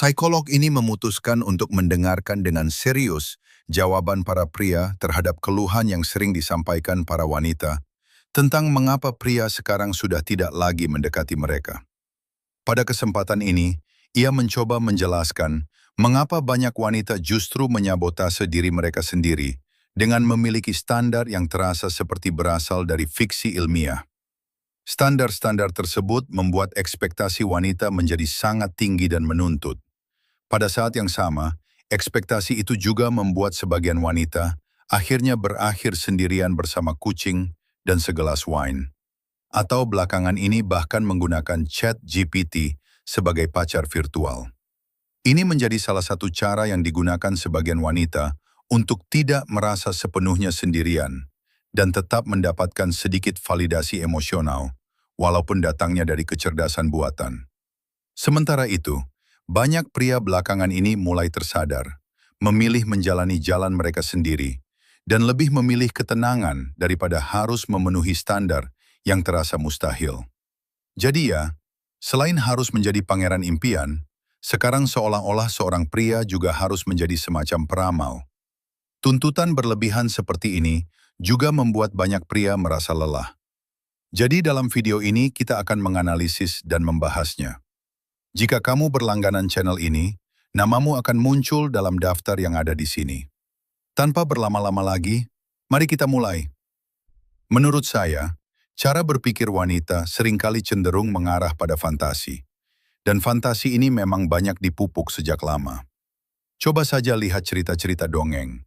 Psikolog ini memutuskan untuk mendengarkan dengan serius jawaban para pria terhadap keluhan yang sering disampaikan para wanita tentang mengapa pria sekarang sudah tidak lagi mendekati mereka. Pada kesempatan ini, ia mencoba menjelaskan mengapa banyak wanita justru menyabotase diri mereka sendiri dengan memiliki standar yang terasa seperti berasal dari fiksi ilmiah. Standar-standar tersebut membuat ekspektasi wanita menjadi sangat tinggi dan menuntut. Pada saat yang sama, ekspektasi itu juga membuat sebagian wanita akhirnya berakhir sendirian bersama kucing dan segelas wine. Atau belakangan ini bahkan menggunakan chat GPT sebagai pacar virtual. Ini menjadi salah satu cara yang digunakan sebagian wanita untuk tidak merasa sepenuhnya sendirian dan tetap mendapatkan sedikit validasi emosional, walaupun datangnya dari kecerdasan buatan. Sementara itu, banyak pria belakangan ini mulai tersadar, memilih menjalani jalan mereka sendiri, dan lebih memilih ketenangan daripada harus memenuhi standar yang terasa mustahil. Jadi ya, selain harus menjadi pangeran impian, sekarang seolah-olah seorang pria juga harus menjadi semacam peramal. Tuntutan berlebihan seperti ini juga membuat banyak pria merasa lelah. Jadi dalam video ini kita akan menganalisis dan membahasnya. Jika kamu berlangganan channel ini, namamu akan muncul dalam daftar yang ada di sini. Tanpa berlama-lama lagi, mari kita mulai. Menurut saya, cara berpikir wanita seringkali cenderung mengarah pada fantasi. Dan fantasi ini memang banyak dipupuk sejak lama. Coba saja lihat cerita-cerita dongeng.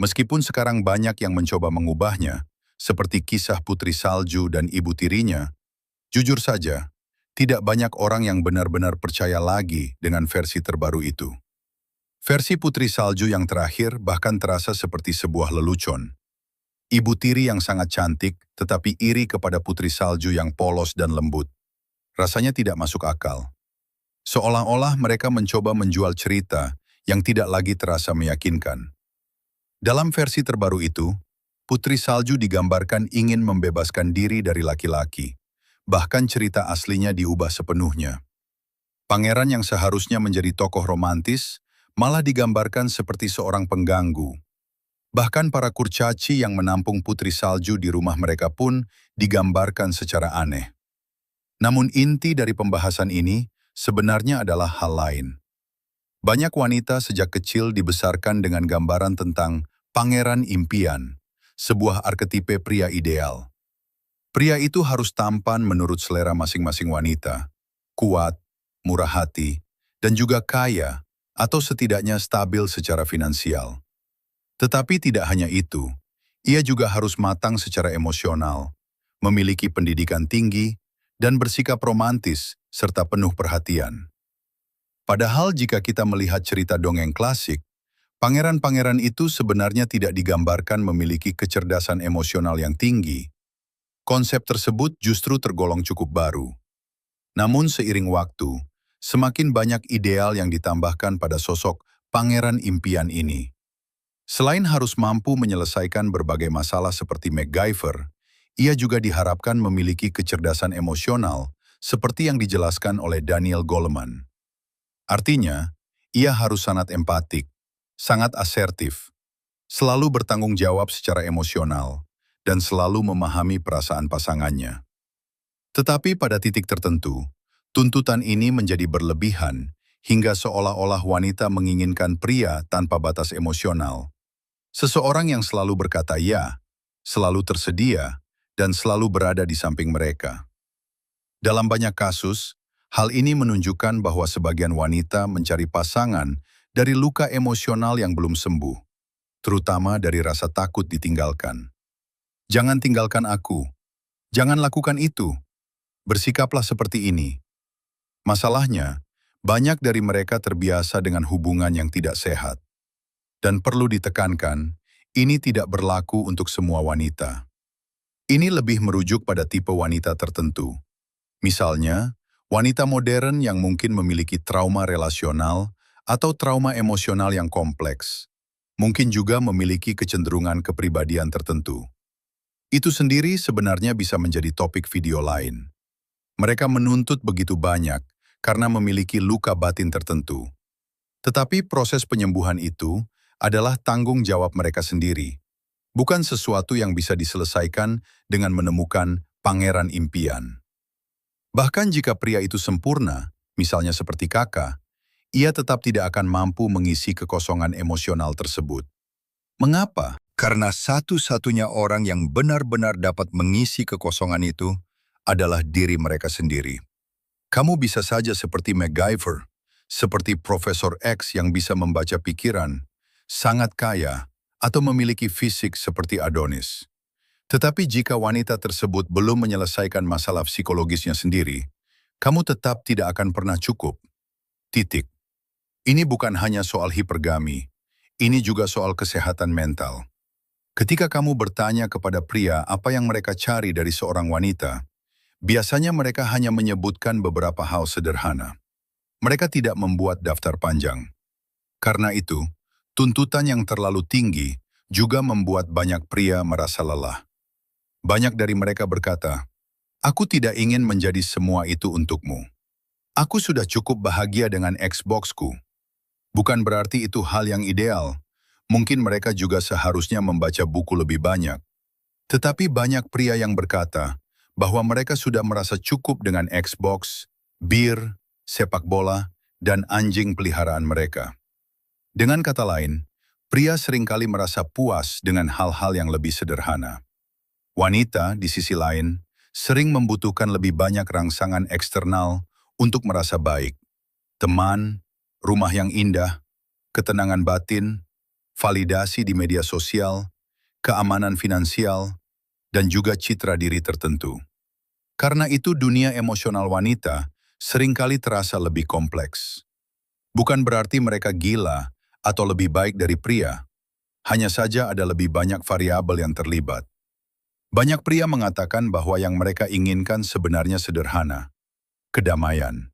Meskipun sekarang banyak yang mencoba mengubahnya, seperti kisah Putri Salju dan ibu tirinya, jujur saja, tidak banyak orang yang benar-benar percaya lagi dengan versi terbaru itu. Versi Putri Salju yang terakhir bahkan terasa seperti sebuah lelucon. Ibu tiri yang sangat cantik, tetapi iri kepada Putri Salju yang polos dan lembut. Rasanya tidak masuk akal. Seolah-olah mereka mencoba menjual cerita yang tidak lagi terasa meyakinkan. Dalam versi terbaru itu, Putri Salju digambarkan ingin membebaskan diri dari laki-laki. Bahkan cerita aslinya diubah sepenuhnya. Pangeran yang seharusnya menjadi tokoh romantis malah digambarkan seperti seorang pengganggu. Bahkan para kurcaci yang menampung Putri Salju di rumah mereka pun digambarkan secara aneh. Namun inti dari pembahasan ini sebenarnya adalah hal lain. Banyak wanita sejak kecil dibesarkan dengan gambaran tentang pangeran impian, sebuah arketipe pria ideal. Pria itu harus tampan menurut selera masing-masing wanita, kuat, murah hati, dan juga kaya, atau setidaknya stabil secara finansial. Tetapi tidak hanya itu, ia juga harus matang secara emosional, memiliki pendidikan tinggi, dan bersikap romantis serta penuh perhatian. Padahal jika kita melihat cerita dongeng klasik, pangeran-pangeran itu sebenarnya tidak digambarkan memiliki kecerdasan emosional yang tinggi. Konsep tersebut justru tergolong cukup baru. Namun seiring waktu, semakin banyak ideal yang ditambahkan pada sosok pangeran impian ini. Selain harus mampu menyelesaikan berbagai masalah seperti MacGyver, ia juga diharapkan memiliki kecerdasan emosional seperti yang dijelaskan oleh Daniel Goleman. Artinya, ia harus sangat empatik, sangat asertif, selalu bertanggung jawab secara emosional, dan selalu memahami perasaan pasangannya. Tetapi pada titik tertentu, tuntutan ini menjadi berlebihan hingga seolah-olah wanita menginginkan pria tanpa batas emosional. Seseorang yang selalu berkata ya, selalu tersedia, dan selalu berada di samping mereka. Dalam banyak kasus, hal ini menunjukkan bahwa sebagian wanita mencari pasangan dari luka emosional yang belum sembuh, terutama dari rasa takut ditinggalkan. Jangan tinggalkan aku. Jangan lakukan itu. Bersikaplah seperti ini. Masalahnya, banyak dari mereka terbiasa dengan hubungan yang tidak sehat. Dan perlu ditekankan, ini tidak berlaku untuk semua wanita. Ini lebih merujuk pada tipe wanita tertentu. Misalnya, wanita modern yang mungkin memiliki trauma relasional atau trauma emosional yang kompleks. Mungkin juga memiliki kecenderungan kepribadian tertentu. Itu sendiri sebenarnya bisa menjadi topik video lain. Mereka menuntut begitu banyak karena memiliki luka batin tertentu, Tetapi proses penyembuhan itu adalah tanggung jawab mereka sendiri, bukan sesuatu yang bisa diselesaikan dengan menemukan pangeran impian. Bahkan jika pria itu sempurna, misalnya seperti kakak, ia tetap tidak akan mampu mengisi kekosongan emosional tersebut. Mengapa? Karena satu-satunya orang yang benar-benar dapat mengisi kekosongan itu adalah diri mereka sendiri. Kamu bisa saja seperti MacGyver, seperti Profesor X yang bisa membaca pikiran, sangat kaya, atau memiliki fisik seperti Adonis. Tetapi jika wanita tersebut belum menyelesaikan masalah psikologisnya sendiri, kamu tetap tidak akan pernah cukup. Titik. Ini bukan hanya soal hipergami, ini juga soal kesehatan mental. Ketika kamu bertanya kepada pria apa yang mereka cari dari seorang wanita, biasanya mereka hanya menyebutkan beberapa hal sederhana. Mereka tidak membuat daftar panjang. Karena itu, tuntutan yang terlalu tinggi juga membuat banyak pria merasa lelah. Banyak dari mereka berkata, "Aku tidak ingin menjadi semua itu untukmu. Aku sudah cukup bahagia dengan Xbox-ku." Bukan berarti itu hal yang ideal. Mungkin mereka juga seharusnya membaca buku lebih banyak. Tetapi banyak pria yang berkata bahwa mereka sudah merasa cukup dengan Xbox, bir, sepak bola, dan anjing peliharaan mereka. Dengan kata lain, pria seringkali merasa puas dengan hal-hal yang lebih sederhana. Wanita, di sisi lain, sering membutuhkan lebih banyak rangsangan eksternal untuk merasa baik. Teman, rumah yang indah, ketenangan batin, validasi di media sosial, keamanan finansial, dan juga citra diri tertentu. Karena itu dunia emosional wanita seringkali terasa lebih kompleks. Bukan berarti mereka gila atau lebih baik dari pria, hanya saja ada lebih banyak variabel yang terlibat. Banyak pria mengatakan bahwa yang mereka inginkan sebenarnya sederhana, kedamaian.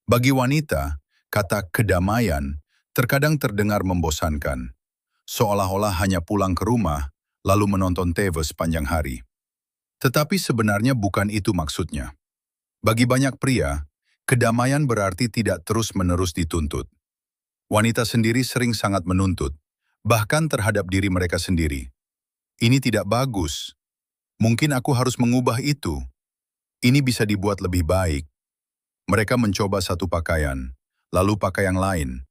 Bagi wanita, kata kedamaian terkadang terdengar membosankan, seolah-olah hanya pulang ke rumah lalu menonton TV sepanjang hari. Tetapi sebenarnya bukan itu maksudnya. Bagi banyak pria, kedamaian berarti tidak terus-menerus dituntut. Wanita sendiri sering sangat menuntut, bahkan terhadap diri mereka sendiri. Ini tidak bagus. Mungkin aku harus mengubah itu. Ini bisa dibuat lebih baik. Mereka mencoba satu pakaian, lalu pakai yang lain,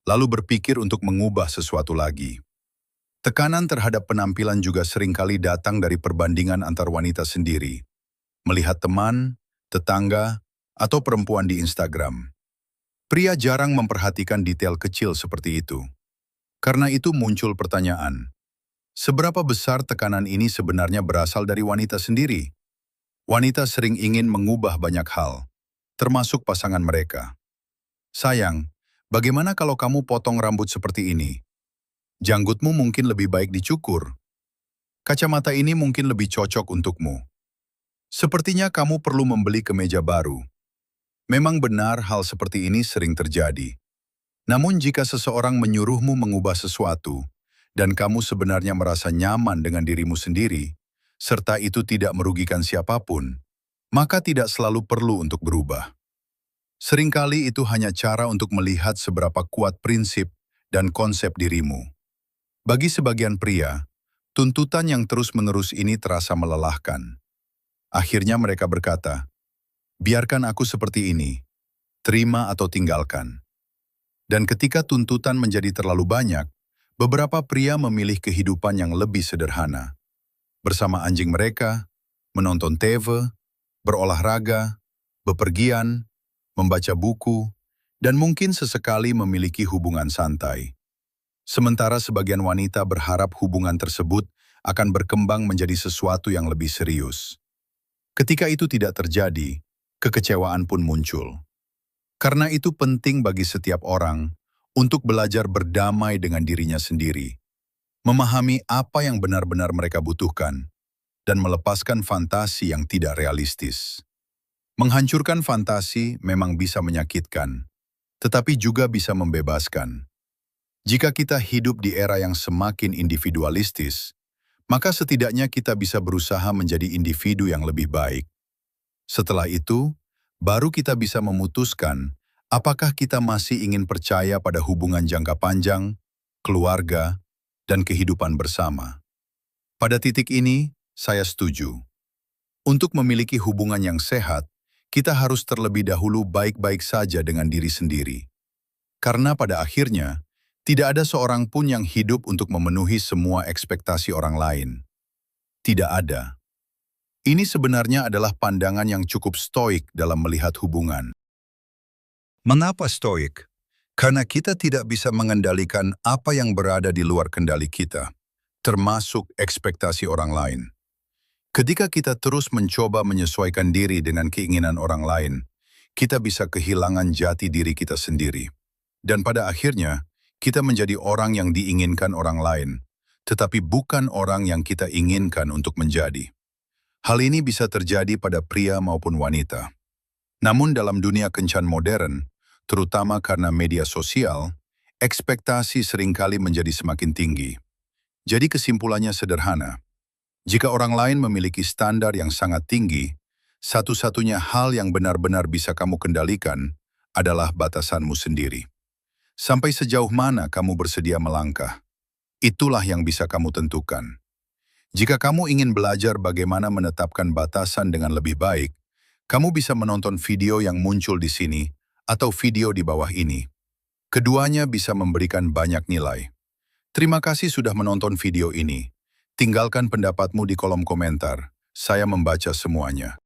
lalu berpikir untuk mengubah sesuatu lagi. Tekanan terhadap penampilan juga seringkali datang dari perbandingan antar wanita sendiri. Melihat teman, tetangga, atau perempuan di Instagram. Pria jarang memperhatikan detail kecil seperti itu. Karena itu muncul pertanyaan, seberapa besar tekanan ini sebenarnya berasal dari wanita sendiri? Wanita sering ingin mengubah banyak hal, termasuk pasangan mereka. Sayang, bagaimana kalau kamu potong rambut seperti ini? Janggutmu mungkin lebih baik dicukur. Kacamata ini mungkin lebih cocok untukmu. Sepertinya kamu perlu membeli kemeja baru. Memang benar hal seperti ini sering terjadi. Namun jika seseorang menyuruhmu mengubah sesuatu, dan kamu sebenarnya merasa nyaman dengan dirimu sendiri, serta itu tidak merugikan siapapun, maka tidak selalu perlu untuk berubah. Seringkali itu hanya cara untuk melihat seberapa kuat prinsip dan konsep dirimu. Bagi sebagian pria, tuntutan yang terus-menerus ini terasa melelahkan. Akhirnya mereka berkata, "Biarkan aku seperti ini, terima atau tinggalkan." Dan ketika tuntutan menjadi terlalu banyak, beberapa pria memilih kehidupan yang lebih sederhana. Bersama anjing mereka, menonton TV, berolahraga, bepergian, membaca buku, dan mungkin sesekali memiliki hubungan santai. Sementara sebagian wanita berharap hubungan tersebut akan berkembang menjadi sesuatu yang lebih serius. Ketika itu tidak terjadi, kekecewaan pun muncul. Karena itu penting bagi setiap orang untuk belajar berdamai dengan dirinya sendiri, memahami apa yang benar-benar mereka butuhkan, dan melepaskan fantasi yang tidak realistis. Menghancurkan fantasi memang bisa menyakitkan, tetapi juga bisa membebaskan. Jika kita hidup di era yang semakin individualistis, maka setidaknya kita bisa berusaha menjadi individu yang lebih baik. Setelah itu, baru kita bisa memutuskan Apakah kita masih ingin percaya pada hubungan jangka panjang, keluarga, dan kehidupan bersama? Pada titik ini, saya setuju. Untuk memiliki hubungan yang sehat, kita harus terlebih dahulu baik-baik saja dengan diri sendiri. Karena pada akhirnya, tidak ada seorang pun yang hidup untuk memenuhi semua ekspektasi orang lain. Tidak ada. Ini sebenarnya adalah pandangan yang cukup stoik dalam melihat hubungan. Mengapa stoik? Karena kita tidak bisa mengendalikan apa yang berada di luar kendali kita, termasuk ekspektasi orang lain. Ketika kita terus mencoba menyesuaikan diri dengan keinginan orang lain, kita bisa kehilangan jati diri kita sendiri. Dan pada akhirnya, kita menjadi orang yang diinginkan orang lain, tetapi bukan orang yang kita inginkan untuk menjadi. Hal ini bisa terjadi pada pria maupun wanita. Namun dalam dunia kencan modern, terutama karena media sosial, ekspektasi seringkali menjadi semakin tinggi. Jadi kesimpulannya sederhana. Jika orang lain memiliki standar yang sangat tinggi, satu-satunya hal yang benar-benar bisa kamu kendalikan adalah batasanmu sendiri. Sampai sejauh mana kamu bersedia melangkah? Itulah yang bisa kamu tentukan. Jika kamu ingin belajar bagaimana menetapkan batasan dengan lebih baik, kamu bisa menonton video yang muncul di sini atau video di bawah ini. Keduanya bisa memberikan banyak nilai. Terima kasih sudah menonton video ini. Tinggalkan pendapatmu di kolom komentar. Saya membaca semuanya.